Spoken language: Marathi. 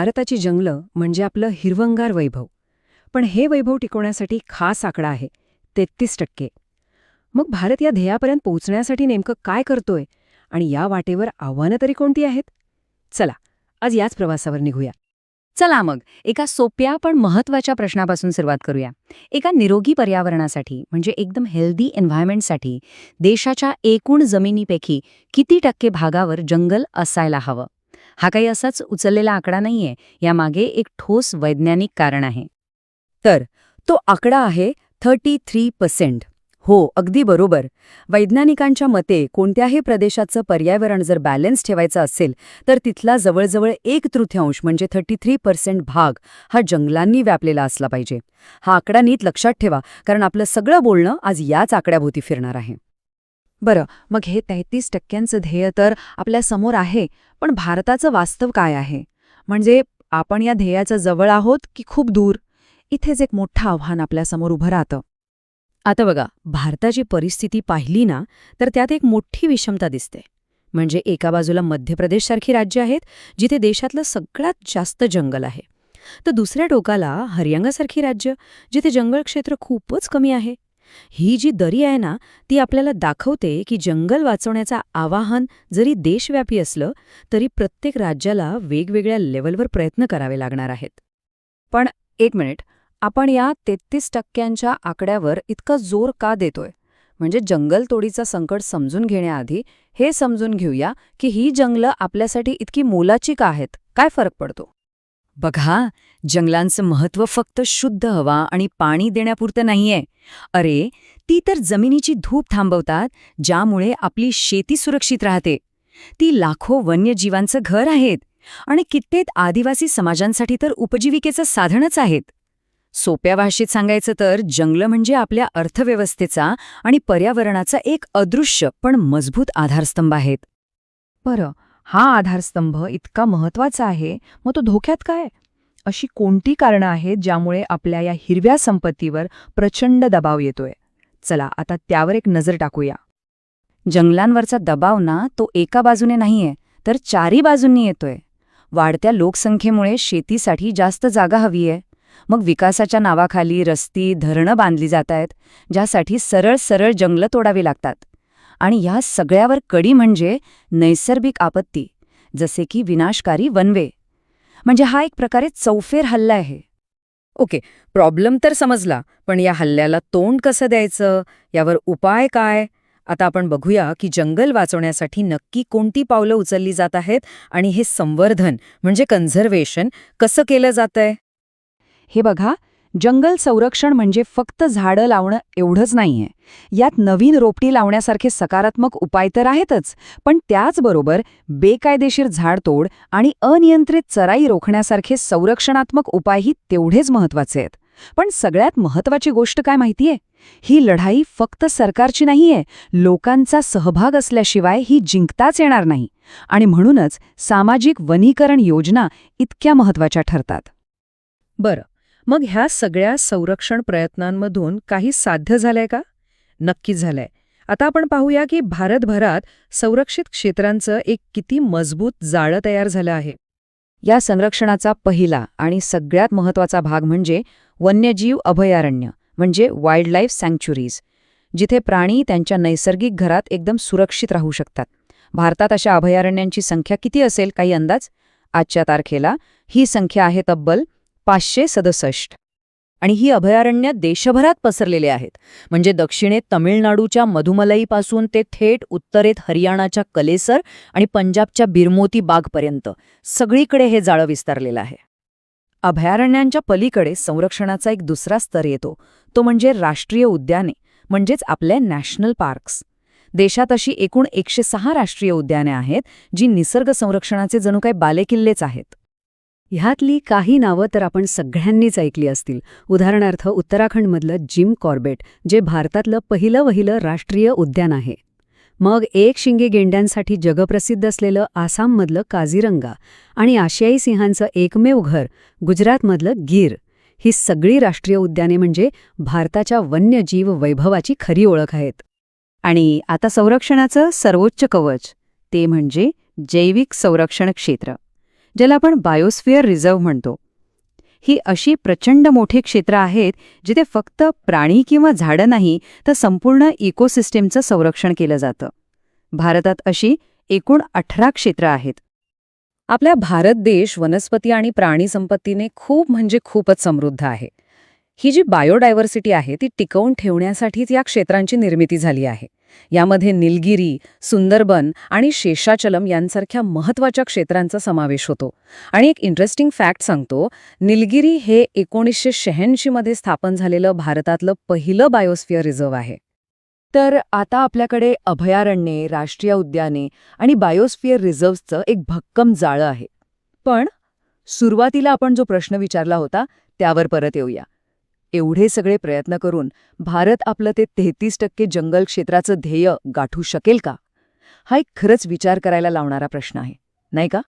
भारताची जंगलं म्हणजे आपलं हिरवंगार वैभव. पण हे वैभव टिकवण्यासाठी खास आकडा आहे 33%. मग भारत या ध्येयापर्यंत पोहोचण्यासाठी नेमकं काय करतोय आणि या वाटेवर आव्हानं तरी कोणती आहेत? चला, आज याच प्रवासावर निघूया. चला मग एका सोप्या पण महत्वाच्या प्रश्नापासून सुरुवात करूया. एका निरोगी पर्यावरणासाठी म्हणजे एकदम हेल्दी एन्व्हायरमेंटसाठी देशाच्या एकूण जमिनीपैकी किती टक्के भागावर जंगल असायला हवं? हा काही असाच उचललेला आकडा नाहीये, यामागे एक ठोस वैज्ञानिक कारण आहे. तर तो आकडा आहे 33%. हो, अगदी बरोबर. वैज्ञानिकांच्या मते कोणत्याही प्रदेशाचं पर्यावरण जर बॅलन्स ठेवायचं असेल तर तिथला जवळजवळ 1/3 म्हणजे 33% भाग हा जंगलांनी व्यापलेला असला पाहिजे. हा आकडा नीट लक्षात ठेवा, कारण आपलं सगळं बोलणं आज याच आकड्याभोवती फिरणार आहे. बरं, मग हे 33% ध्येय तर आपल्या समोर आहे, पण भारताचं वास्तव काय आहे? म्हणजे आपण या ध्येयाच्या जवळ आहोत की खूप दूर? इथेच एक मोठं आव्हान आपल्यासमोर उभं राहतं. आता बघा, भारताची परिस्थिती पाहिली ना तर त्यात एक मोठी विषमता दिसते. म्हणजे एका बाजूला मध्य प्रदेशसारखी राज्य आहेत जिथे देशातलं सगळ्यात जास्त जंगल आहे, तर दुसऱ्या टोकाला हरियाणासारखी राज्य जिथे जंगल क्षेत्र खूपच कमी आहे. ही जी दरी आहे ना, ती आपल्याला दाखवते की जंगल वाचवण्याचं आवाहन जरी देशव्यापी असलं तरी प्रत्येक राज्याला वेगवेगळ्या लेव्हलवर प्रयत्न करावे लागणार आहेत. पण एक मिनिट, आपण या 33% आकड्यावर इतका जोर का देतोय? म्हणजे जंगलतोडीचं संकट समजून घेण्याआधी हे समजून घेऊया की ही जंगलं आपल्यासाठी इतकी मोलाची का आहेत? काय फरक पडतो? बघा, जंगलांचं महत्त्व फक्त शुद्ध हवा आणि पाणी देण्यापुरतं नाहीये. अरे, ती तर जमिनीची धूप थांबवतात, ज्यामुळे आपली शेती सुरक्षित राहते. ती लाखो वन्यजीवांचं घर आहेत आणि कित्येक आदिवासी समाजांसाठी तर उपजीविकेचं साधनच आहेत. सोप्या भाषेत सांगायचं तर जंगलं म्हणजे आपल्या अर्थव्यवस्थेचा आणि पर्यावरणाचा एक अदृश्य पण मजबूत आधारस्तंभ आहेत. बरं, हा आधारस्तंभ इतका महत्वाचा आहे, मग तो धोक्यात काय? अशी कोणती कारणं आहेत ज्यामुळे आपल्या या हिरव्या संपत्तीवर प्रचंड दबाव येतोय? चला आता त्यावर एक नजर टाकूया. जंगलांवरचा दबाव ना तो एका बाजूने नाहीये, तर चारी बाजूंनी येतोय. वाढत्या लोकसंख्येमुळे शेतीसाठी जास्त जागा हवीये. मग विकासाच्या नावाखाली रस्ती, धरणं बांधली जातायत, ज्यासाठी सरळ सरळ जंगलं तोडावी लागतात. आणि या सगळ्यावर कडी म्हणजे नैसर्गिक आपत्ती, जसे की विनाशकारी वनवे. म्हणजे हा एक प्रकारे चौफेर हल्ला आहे. ओके, प्रॉब्लेम तर समजला, पण या हल्ल्याला तोंड कसं द्यायचं, यावर उपाय काय? आता आपण बघूया की जंगल वाचवण्यासाठी नक्की कोणती पावलं उचलली जात आहेत आणि हे संवर्धन म्हणजे कन्झर्वेशन कसं केलं जातंय. हे बघा, जंगल संरक्षण म्हणजे फक्त झाडं लावणं एवढंच नाहीये. यात नवीन रोपटी लावण्यासारखे सकारात्मक उपाय तर आहेतच, पण त्याचबरोबर बेकायदेशीर झाडतोड आणि अनियंत्रित चराई रोखण्यासारखे संरक्षणात्मक उपायही तेवढेच महत्वाचे आहेत. पण सगळ्यात महत्वाची गोष्ट काय माहितीये? ही लढाई फक्त सरकारची नाहीये. लोकांचा सहभाग असल्याशिवाय ही जिंकताच येणार नाही. आणि म्हणूनच सामाजिक वनीकरण योजना इतक्या महत्वाच्या ठरतात. बरं, मग ह्या सगळ्या संरक्षण प्रयत्नांमधून काही साध्य झालंय का? नक्कीच झालंय. आता आपण पाहूया की भारतभरात संरक्षित क्षेत्रांचं एक किती मजबूत जाळं तयार झालं आहे. या संरक्षणाचा पहिला आणि सगळ्यात महत्वाचा भाग म्हणजे वन्यजीव अभयारण्य म्हणजे वाईल्ड लाईफ सँक्च्युरीज, जिथे प्राणी त्यांच्या नैसर्गिक घरात एकदम सुरक्षित राहू शकतात. भारतात अशा अभयारण्यांची संख्या किती असेल, काही अंदाज? आजच्या तारखेला ही संख्या आहे तब्बल 567. आणि ही अभयारण्य देशभरात पसरलेले आहेत. म्हणजे दक्षिणेत तमिळनाडूच्या मधुमलईपासून ते थेट उत्तरेत हरियाणाच्या कलेसर आणि पंजाबच्या बिरमोती बागपर्यंत सगळीकडे हे जाळं विस्तारलेलं आहे. अभयारण्यांच्या पलीकडे संरक्षणाचा एक दुसरा स्तर येतो, तो म्हणजे राष्ट्रीय उद्याने, म्हणजेच आपले नॅशनल पार्क्स. देशात अशी एकूण 106 राष्ट्रीय उद्याने आहेत, जी निसर्ग संरक्षणाचे जणू काही बालेकिल्लेच आहेत. ह्यातली काही नावं तर आपण सगळ्यांनीच ऐकली असतील. उदाहरणार्थ उत्तराखंडमधलं जिम कॉर्बेट, जे भारतातलं पहिलं राष्ट्रीय उद्यान आहे. मग एक शिंगे गेंड्यांसाठी जगप्रसिद्ध असलेलं आसाममधलं काझीरंगा आणि आशियाई सिंहांचं एकमेव घर गुजरातमधलं गीर. ही सगळी राष्ट्रीय उद्याने म्हणजे भारताच्या वन्यजीव वैभवाची खरी ओळख आहेत. आणि आता संरक्षणाचं सर्वोच्च कवच, ते म्हणजे जैविक संरक्षण क्षेत्र. ज्याला आपण बायोस्फिअर रिझर्व्ह म्हणतो. ही अशी प्रचंड मोठी क्षेत्र आहेत जिथे फक्त प्राणी किंवा झाडं नाही तर संपूर्ण इकोसिस्टीमचं संरक्षण केलं जातं. भारतात अशी एकूण 18 क्षेत्र आहेत. आपला भारत देश वनस्पती आणि प्राणी संपत्तीने खूप म्हणजे खूपच समृद्ध आहे. ही जी बायोडायव्हर्सिटी आहे ती टिकवून ठेवण्यासाठीच या क्षेत्रांची निर्मिती झाली आहे. यामध्ये निलगिरी, सुंदरबन आणि शेषाचलम यांसारख्या महत्त्वाच्या क्षेत्रांचा समावेश होतो. आणि एक इंटरेस्टिंग फॅक्ट सांगतो, निलगिरी हे 1986 मध्ये स्थापन झालेलं भारतातलं पहिलं बायोस्फिअर रिझर्व्ह आहे. तर आता आपल्याकडे अभयारण्ये, राष्ट्रीय उद्याने आणि बायोस्फिअर रिझर्व्हचं एक भक्कम जाळं आहे. पण सुरुवातीला आपण जो प्रश्न विचारला होता त्यावर परत येऊया. एवढे सगळे प्रयत्न करून भारत आपलं ते 33% जंगल क्षेत्राचं ध्येय गाठू शकेल का? हा एक खरंच विचार करायला लावणारा प्रश्न आहे, नाही का?